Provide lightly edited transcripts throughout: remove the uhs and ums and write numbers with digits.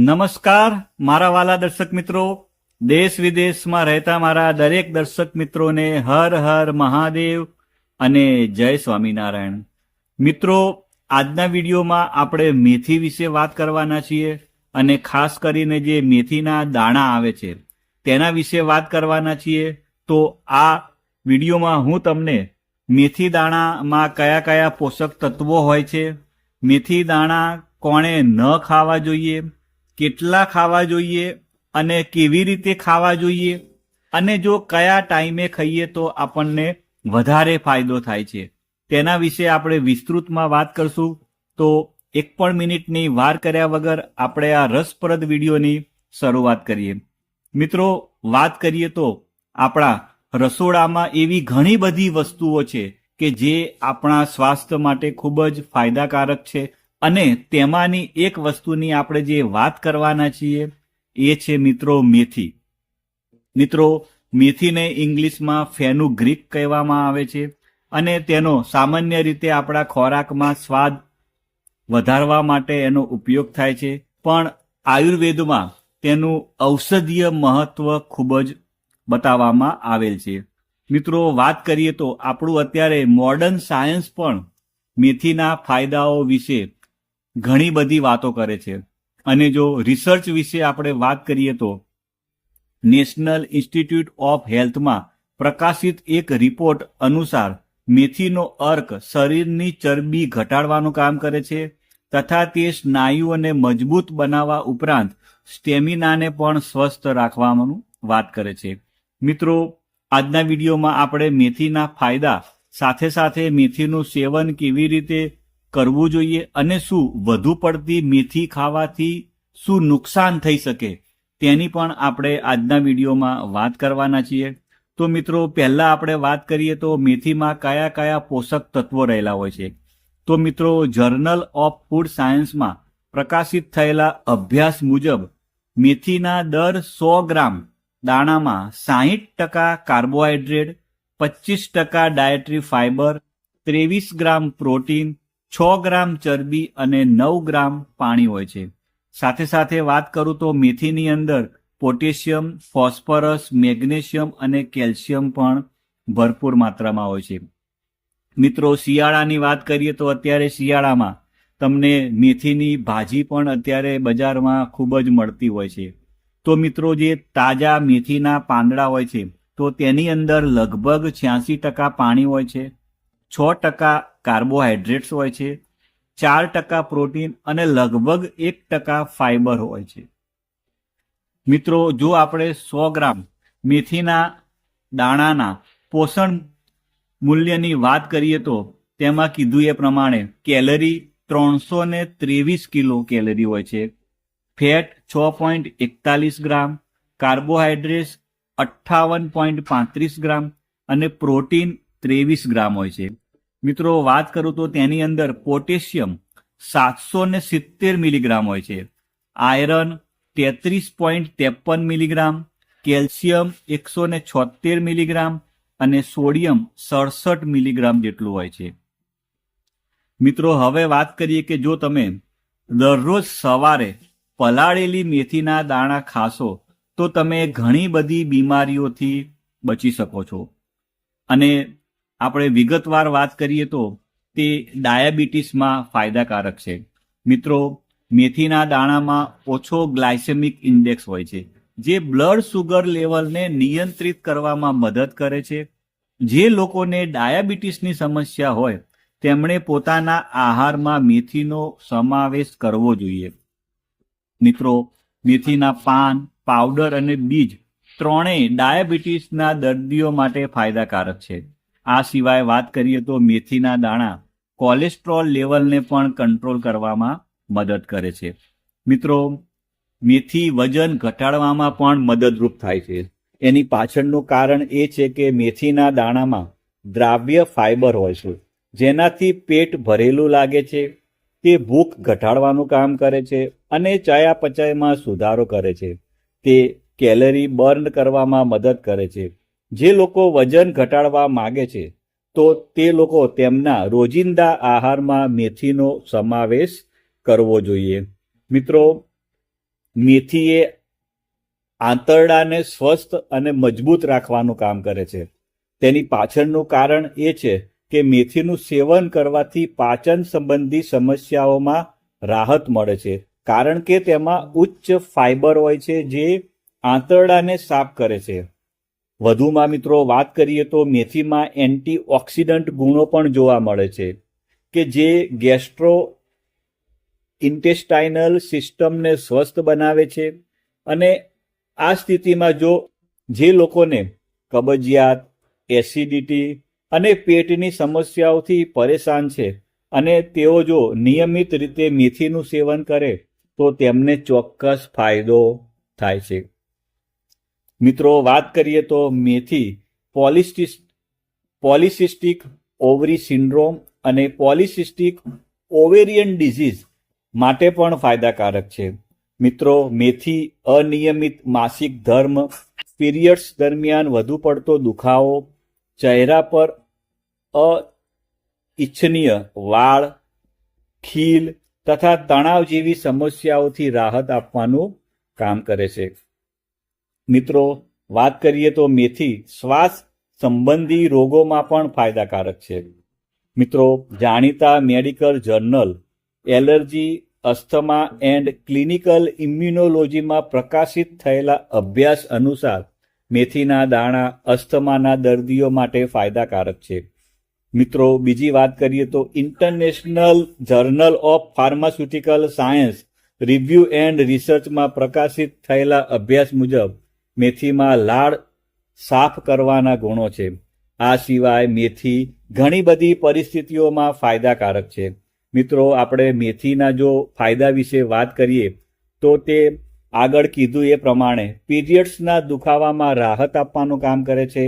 નમસ્કાર મારા વાલા દર્શક મિત્રો, દેશ વિદેશમાં રહેતા મારા દરેક દર્શક મિત્રોને હર હર મહાદેવ અને જય સ્વામિનારાયણ. મિત્રો, આજના વિડીયોમાં આપણે મેથી વિશે વાત કરવાના છીએ અને ખાસ કરીને જે મેથીના દાણા આવે છે તેના વિશે વાત કરવાના છીએ. તો આ વિડીયોમાં હું તમને મેથી દાણામાં કયા કયા પોષક તત્વો હોય છે, મેથી દાણા કોણે ન ખાવા જોઈએ, કેટલા ખાવા જોઈએ અને કેવી રીતે ખાવા જોઈએ, અને જો કયા ટાઈમે ખાઈએ તો આપણને વધારે ફાયદો થાય છે તેના વિશે આપણે વિસ્તૃતમાં વાત કરશું. તો એક પણ મિનિટની વાર કર્યા વગર આપણે આ રસપ્રદ વિડીયોની શરૂઆત કરીએ. મિત્રો, વાત કરીએ તો આપણા રસોડામાં એવી ઘણી બધી વસ્તુઓ છે કે જે આપણા સ્વાસ્થ્ય માટે ખૂબ જ ફાયદાકારક છે અને તેમાંની એક વસ્તુની આપણે જે વાત કરવાના છીએ એ છે મિત્રો મેથી. મિત્રો, મેથીને ઇંગ્લિશમાં ફેનુગ્રીક કહેવામાં આવે છે અને તેનો સામાન્ય રીતે આપણા ખોરાકમાં સ્વાદ વધારવા માટે એનો ઉપયોગ થાય છે, પણ આયુર્વેદમાં તેનું ઔષધીય મહત્વ ખૂબ જ બતાવવામાં આવેલ છે. મિત્રો, વાત કરીએ તો આપણું અત્યારે મોડર્ન સાયન્સ પણ મેથીના ફાયદાઓ વિશે ઘણી બધી વાતો કરે છે અને જો રિસર્ચ વિશે આપણે વાત કરીએ તો નેશનલ ઇન્સ્ટિટ્યૂટ ઓફ હેલ્થમાં પ્રકાશિત એક રિપોર્ટ અનુસાર મેથીનો અર્ક શરીરની ચરબી ઘટાડવાનું કામ કરે છે તથા તે સ્નાયુઓને મજબૂત બનાવવા ઉપરાંત સ્ટેમિનાને પણ સ્વસ્થ રાખવાનું વાત કરે છે. મિત્રો, આજના વિડીયોમાં આપણે મેથીના ફાયદા સાથે સાથે મેથીનું સેવન કેવી રીતે કરવું જોઈએ અને શું વધુ પડતી મેથી ખાવાથી શું નુકસાન થઈ શકે તેની પણ આપણે આજના વિડીયોમાં વાત કરવાના છીએ. તો મિત્રો, પહેલા આપણે વાત કરીએ તો મેથીમાં કયા કયા પોષક તત્વો રહેલા હોય છે. તો મિત્રો, જર્નલ ઓફ ફૂડ સાયન્સમાં પ્રકાશિત થયેલા અભ્યાસ મુજબ મેથીના દર 100 ગ્રામ દાણામાં 60% કાર્બોહાઈડ્રેટ, 25% ડાયટરી ફાઇબર, 23 ગ્રામ પ્રોટીન, 6 ગ્રામ ચરબી અને 9 ગ્રામ પાણી હોય છે. સાથે સાથે વાત કરું તો મેથીની અંદર પોટેશિયમ, ફોસ્ફરસ, મેગ્નેશિયમ અને કેલ્શિયમ પણ ભરપૂર માત્રામાં હોય છે. મિત્રો, શિયાળાની વાત કરીએ તો અત્યારે શિયાળામાં તમને મેથીની ભાજી પણ અત્યારે બજારમાં ખૂબ જ મળતી હોય છે. તો મિત્રો, જે તાજા મેથીના પાંદડા હોય છે તો તેની અંદર લગભગ 86% પાણી હોય છે, 6% કાર્બોહાઈડ્રેટ્સ હોય છે, 4% પ્રોટીન અને લગભગ 1% ફાઇબર હોય છે. મિત્રો, જો આપણે 100 ગ્રામ મેથીના દાણાના પોષણ મૂલ્યની વાત કરીએ તો તેમાં કીધું એ પ્રમાણે કેલરી 323 કિલો કેલરી હોય છે, ફેટ 6.41 ગ્રામ, કાર્બોહાઈડ્રેટ્સ 58.35 ગ્રામ અને પ્રોટીન 23 ગ્રામ હોય છે. મિત્રો, વાત કરું તો તેની અંદર પોટેશિયમ 770 મિલીગ્રામ હોય છે, આયરન 33.53 મિલીગ્રામ, કેલ્શિયમ 176 મિલીગ્રામ અને સોડિયમ 67 મિલીગ્રામ જેટલું હોય છે. મિત્રો, હવે વાત કરીએ કે જો તમે દરરોજ સવારે પલાળેલી મેથીના દાણા ખાશો તો તમે ઘણી બધી બીમારીઓથી બચી શકો છો. અને આપણે વિગતવાર વાત કરીએ તો તે ડાયાબિટીસમાં ફાયદાકારક છે. મિત્રો, મેથીના દાણામાં ઓછો ગ્લાયસેમિક ઇન્ડેક્સ હોય છે જે બ્લડ સુગર લેવલને નિયંત્રિત કરવામાં મદદ કરે છે. જે લોકોને ડાયાબિટીસની સમસ્યા હોય તેમણે પોતાના આહારમાં મેથીનો સમાવેશ કરવો જોઈએ. મિત્રો, મેથીના પાન, પાવડર અને બીજ ત્રણેય ડાયાબિટીસના દર્દીઓ માટે ફાયદાકારક છે. આ સિવાય વાત કરીએ તો મેથીના દાણા કોલેસ્ટ્રોલ લેવલને પણ કંટ્રોલ કરવામાં મદદ કરે છે. મિત્રો, મેથી વજન ઘટાડવામાં પણ મદદરૂપ થાય છે. એની પાછળનું કારણ એ છે કે મેથીના દાણામાં દ્રાવ્ય ફાઇબર હોય છે જેનાથી પેટ ભરેલું લાગે છે, તે ભૂખ ઘટાડવાનું કામ કરે છે અને ચયાપચયમાં સુધારો કરે છે. તે કેલરી બર્ન કરવામાં મદદ કરે છે. જે લોકો વજન ઘટાડવા માગે છે તો તે લોકો તેમના રોજિંદા આહારમાં મેથીનો સમાવેશ કરવો જોઈએ. મિત્રો, મેથી એ આંતરડાને સ્વસ્થ અને મજબૂત રાખવાનું કામ કરે છે. તેની પાછળનું કારણ એ છે કે મેથીનું સેવન કરવાથી પાચન સંબંધી સમસ્યાઓમાં રાહત મળે છે, કારણ કે તેમાં ઉચ્ચ ફાઇબર હોય છે જે આંતરડાને સાફ કરે છે. વધુમાં મિત્રો વાત કરીએ તો મેથીમાં એન્ટીઓક્સિડન્ટ ગુણો પણ જોવા મળે છે કે જે ગેસ્ટ્રો ઇન્ટેસ્ટાઇનલ સિસ્ટમને સ્વસ્થ બનાવે છે. અને આ સ્થિતિમાં જે લોકોને કબજિયાત, એસિડિટી અને પેટની સમસ્યાઓથી પરેશાન છે અને તેઓ જો નિયમિત રીતે મેથીનું સેવન કરે તો તેમને ચોક્કસ ફાયદો થાય છે. મિત્રો વાત કરીએ તો મેથી પોલિસિસ્ટિક ઓવરી સિન્ડ્રોમ અને પોલિસિસ્ટિક ઓવેરિયન ડિઝીઝ માટે પણ ફાયદાકારક છે. મિત્રો મેથી અનિયમિત માસિક ધર્મ, પીરિયડ્સ દરમિયાન વધુ પડતો દુખાવો, ચહેરા પર અનિચ્છનીય વાળ, ખીલ તથા તણાવ જેવી સમસ્યાઓથી રાહત આપવાનું કામ કરે છે. મિત્રો વાત કરીએ તો મેથી શ્વાસ સંબંધી રોગોમાં પણ ફાયદાકારક છે. મિત્રો જાણીતા medical journal allergy, asthma and clinical ઇમ્યુનોલોજીમાં પ્રકાશિત થયેલા અભ્યાસ અનુસાર મેથીના દાણા અસ્થમાના દર્દીઓ માટે ફાયદાકારક છે. મિત્રો બીજી વાત કરીએ તો international journal of pharmaceutical science review and રિસર્ચમાં પ્રકાશિત થયેલા અભ્યાસ મુજબ મેથીમાં લાળ સાફ કરવાના ગુણો છે. આ સિવાય મેથી ઘણી બધી પરિસ્થિતિઓમાં ફાયદાકારક છે. મિત્રો આપણે મેથીના જો ફાયદા વિશે વાત કરીએ તો તે આગળ કીધું એ પ્રમાણે પીરિયડ્સના દુખાવામાં રાહત આપવાનું કામ કરે છે,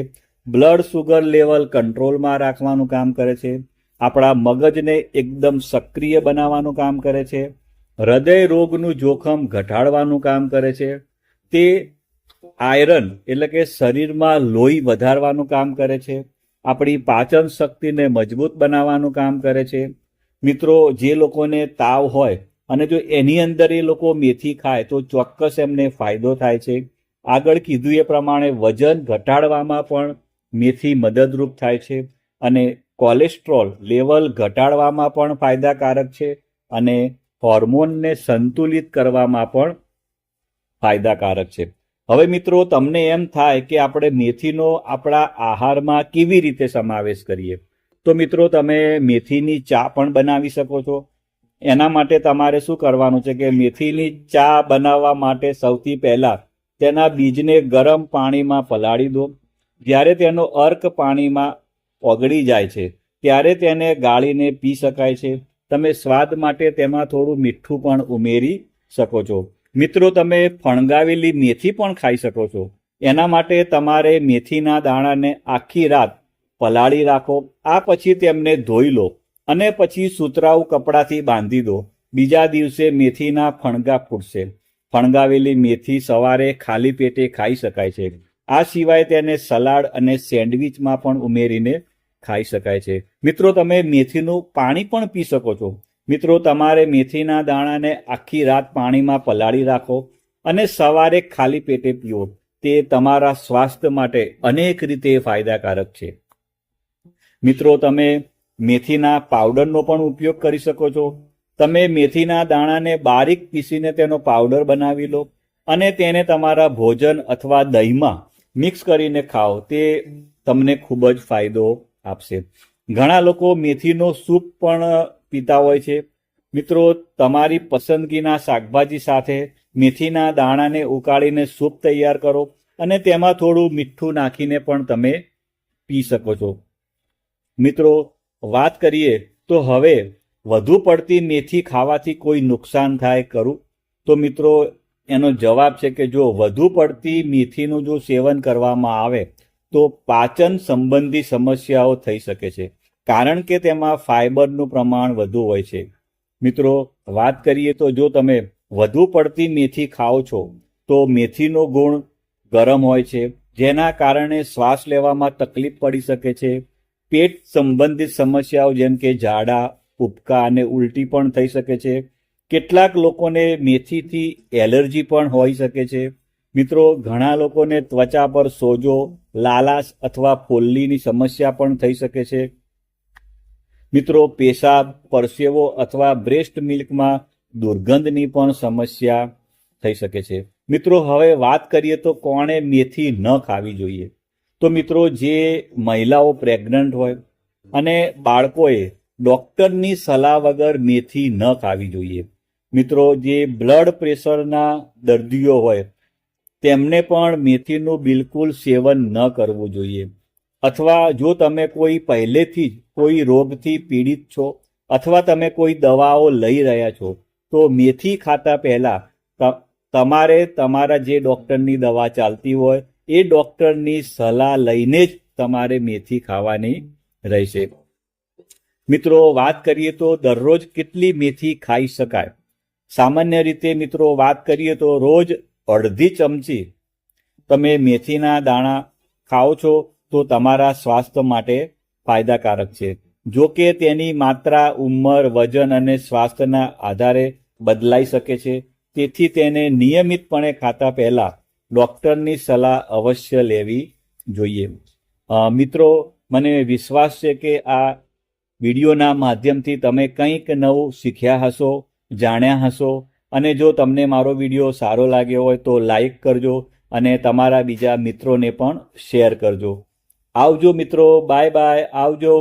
બ્લડ સુગર લેવલ કંટ્રોલમાં રાખવાનું કામ કરે છે, આપણા મગજને એકદમ સક્રિય બનાવવાનું કામ કરે છે, હૃદય રોગનું જોખમ ઘટાડવાનું કામ કરે છે, તે આયરન એટલે કે શરીરમાં લોહી વધારવાનું કામ કરે છે, આપણી પાચન શક્તિને મજબૂત બનાવવાનું કામ કરે છે. મિત્રો જે લોકોને તાવ હોય અને જો એની અંદર એ લોકો મેથી ખાય તો ચોક્કસ એમને ફાયદો થાય છે. આગળ કીધું એ પ્રમાણે વજન ઘટાડવામાં પણ મેથી મદદરૂપ થાય છે અને કોલેસ્ટ્રોલ લેવલ ઘટાડવામાં પણ ફાયદાકારક છે અને હોર્મોનને સંતુલિત કરવામાં પણ ફાયદાકારક છે. હવે મિત્રો તમને એમ થાય કે આપણે મેથીનો આપણા આહારમાં કેવી રીતે સમાવેશ કરીએ, તો મિત્રો તમે મેથીની ચા પણ બનાવી શકો છો. એના માટે તમારે શું કરવાનું છે કે મેથીની ચા બનાવવા માટે સૌથી પહેલા તેના બીજને ગરમ પાણીમાં પલાળી દો. જ્યારે તેનો અર્ક પાણીમાં ઓગળી જાય છે ત્યારે તેને ગાળીને પી શકાય છે. તમે સ્વાદ માટે તેમાં થોડું મીઠું પણ ઉમેરી શકો છો. મિત્રો તમે ફણગાવેલી મેથી પણ ખાઈ શકો છો. એના માટે તમારે મેથીના દાણાને આખી રાત પલાળી રાખો. આ પછી તેમને ધોઈ લો અને પછી સુતરાઉ કપડાથી બાંધી દો. બીજા દિવસે મેથીના ફણગા ફૂટશે. ફણગાવેલી મેથી સવારે ખાલી પેટે ખાઈ શકાય છે. આ સિવાય તેને સલાડ અને સેન્ડવિચમાં પણ ઉમેરીને ખાઈ શકાય છે. મિત્રો તમે મેથીનું પાણી પણ પી શકો છો. મિત્રો તમારે મેથીના દાણાને આખી રાત પાણીમાં પલાળી રાખો અને સવારે ખાલી પેટે પીવો. તે તમારા સ્વાસ્થ્ય માટે અનેક રીતે ફાયદાકારક છે. મિત્રો તમે મેથીના પાવડરનો પણ ઉપયોગ કરી શકો છો. તમે મેથીના દાણાને બારીક પીસીને તેનો પાવડર બનાવી લો અને તેને તમારા ભોજન અથવા દહીંમાં મિક્સ કરીને ખાઓ. તે તમને ખૂબ જ ફાયદો આપશે. ઘણા લોકો મેથીનો સૂપ પણ પીતા હોય છે. મિત્રો તમારી પસંદગીના શાકભાજી સાથે મેથીના દાણાને ઉકાળીને સૂપ તૈયાર કરો અને તેમાં થોડું મીઠું નાખીને પણ તમે પી શકો છો. મિત્રો વાત કરીએ તો હવે વધુ પડતી મેથી ખાવાથી કોઈ નુકસાન થાય ખરું? તો મિત્રો એનો જવાબ છે કે જો વધુ પડતી મેથીનું જો સેવન કરવામાં આવે તો પાચન સંબંધી સમસ્યાઓ થઈ શકે છે, કારણ કે તેમાં ફાઇબરનું પ્રમાણ વધુ હોય છે. મિત્રો વાત કરીએ તો જો તમે વધુ પડતી મેથી ખાઓ છો તો મેથીનો ગુણ ગરમ હોય છે, જેના કારણે શ્વાસ લેવામાં તકલીફ પડી શકે છે. પેટ સંબંધિત સમસ્યાઓ જેમ કે ઝાડા, ઉબકા અને ઉલટી પણ થઈ શકે છે. કેટલાક લોકોને મેથીથી એલર્જી પણ હોઈ શકે છે. મિત્રો, ઘણા લોકોને ત્વચા પર સોજો, લાલાશ અથવા ફોલ્લીની સમસ્યા પણ થઈ શકે છે. મિત્રો, પેશાબ, પરસેવો અથવા બ્રેસ્ટ મિલ્કમાં દુર્ગંધની પણ સમસ્યા થઈ શકે છે. મિત્રો, હવે વાત કરીએ તો કોણે મેથી ન ખાવી જોઈએ. તો મિત્રો, જે મહિલાઓ પ્રેગ્નન્ટ હોય અને બાળકોએ ડૉક્ટરની સલાહ વગર મેથી ન ખાવી જોઈએ. મિત્રો, જે બ્લડ પ્રેશરના દર્દીઓ હોય તેમને પણ મેથીનું બિલકુલ સેવન ન કરવું જોઈએ. અથવા જો તમે કોઈ પહેલેથી જ કોઈ રોગથી પીડિત છો અથવા તમે કોઈ દવાઓ લઈ રહ્યા છો તો મેથી ખાતા પહેલા તમારે તમારા જે ડૉક્ટરની દવા ચાલતી હોય એ ડૉક્ટરની સલાહ લઈને જ તમારે મેથી ખાવાની રહેશે. મિત્રો, વાત કરીએ તો દરરોજ કેટલી મેથી ખાઈ શકાય. સામાન્ય રીતે મિત્રો વાત કરીએ તો રોજ અડધી ચમચી તમે મેથીના દાણા ખાઓ છો તો તમારા સ્વાસ્થ્ય માટે ફાયદાકારક છે. જો કે તેની માત્રા ઉંમર, વજન અને સ્વાસ્થ્યના આધારે બદલાઈ શકે છે. તેથી તેને નિયમિતપણે ખાતા પહેલા ડૉક્ટરની સલાહ અવશ્ય લેવી જોઈએ. મિત્રો, મને વિશ્વાસ છે કે આ વિડીયોના માધ્યમથી તમે કંઈક નવું શીખ્યા હશો, જાણ્યા હશો. અને જો તમને મારો વિડીયો સારો લાગ્યો હોય તો લાઈક કરજો અને તમારા બીજા મિત્રોને પણ શેર કરજો. આવજો મિત્રો, બાય બાય, આવજો.